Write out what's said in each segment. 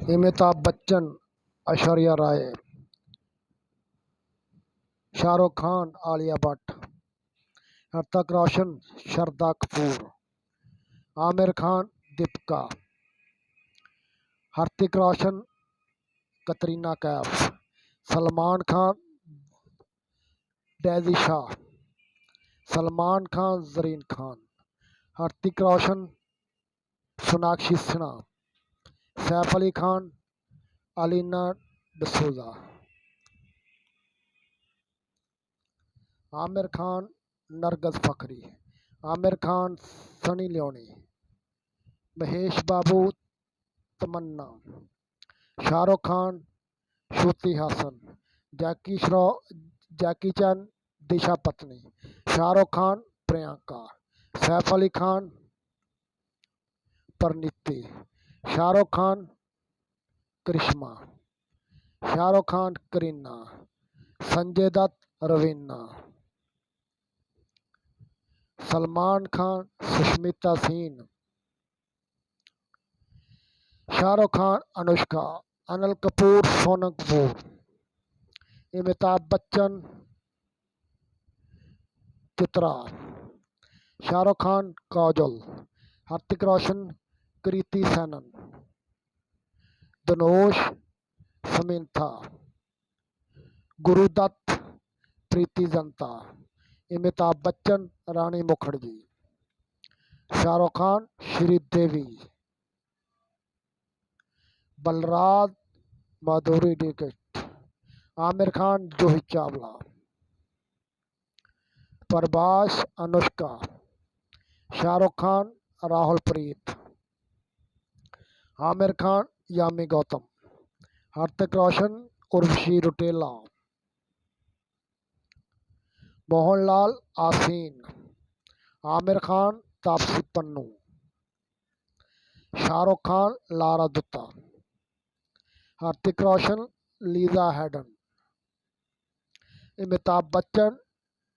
Amitabh Bachchan, Aishwarya Rai, Shahrukh Khan, Alia Bhatt, Hrithik Roshan, Shraddha Kapoor, Aamir Khan, Deepika, Hrithik Roshan, Katrina Kaif, Salman Khan, daisy Shah, Salman Khan, Zareen Khan, Hrithik Roshan, Sonakshi Sinha, Saif Ali Khan, Alina D'Souza, Aamir Khan, Nargis फखरी, Aamir Khan, Sunny Leone, Mahesh बाबू, तमन्ना, शाहरुख खान, श्रुति हासन, जैकी चैन, दिशा पत्नी, शाहरुख खान, प्रियंका, सैफ अली खान, परिणीति, शाहरुख खान, करिश्मा, शाहरुख खान, करीना, संजय दत्त, रवीना, सलमान खान, सुष्मिता सेन, शाहरुख खान, अनुष्का, अनिल कपूर, सोनम कपूर, अमिताभ बच्चन, चित्रा, शाहरुख खान, काजोल, ऋतिक रोशन, कृति सेनन, धनुष, Samantha, Gurudatt, Preity Zinta, Amitabh Bachchan, रानी मुखर्जी, शाहरुख खान, श्रीदेवी, बलराज, माधुरी दीक्षित, आमिर खान, जूही चावला, प्रभास, अनुष्का, शाहरुख खान, राहुल प्रीत, आमिर खान, यामी गौतम, ऋतिक रोशन, उर्वशी रुटेला, मोहनलाल, आसीन, Aamir Khan, Taapsee Pannu, Shahrukh Khan, Lara Dutta, Hrithik Roshan, Lisa Hayden, Amitabh Bachchan,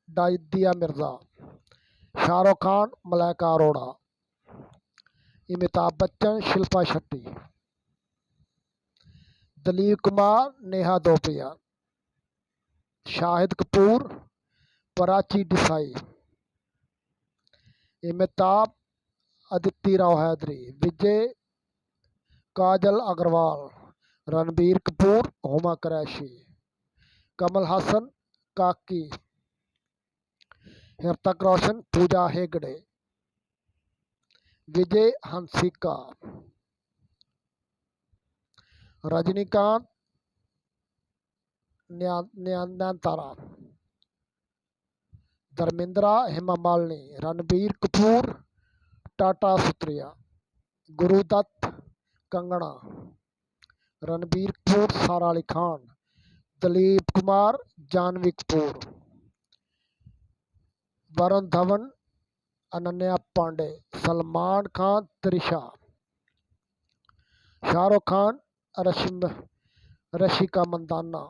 दादिया मिर्जा, शाहरुख खान, मलाइका अरोड़ा, अमिताभ बच्चन, शिल्पा शेट्टी, दिलीप कुमार, नेहा धोपिया, शाहिद कपूर, प्राची देसाई, अमिताभ, अदिति राव हैदरी, विजय, काजल अग्रवाल, रणबीर कपूर, हुमा कुरैशी, कमल हासन, काकी, ऋतिक रोशन, पूजा हेगड़े, विजय हंसिका, रजनीकांत, नयनतारा, धर्मेंद्र, हेमा मालिनी, रणबीर कपूर, टाटा सुत्रिया, गुरुदत्त, कंगना, रणबीर कपूर, सारा अली खान, दिलीप कुमार, जानवी कपूर, वरुण धवन, अनन्या पांडे, सलमान खान, त्रिशा, शाहरुख खान, रशिका मंदाना,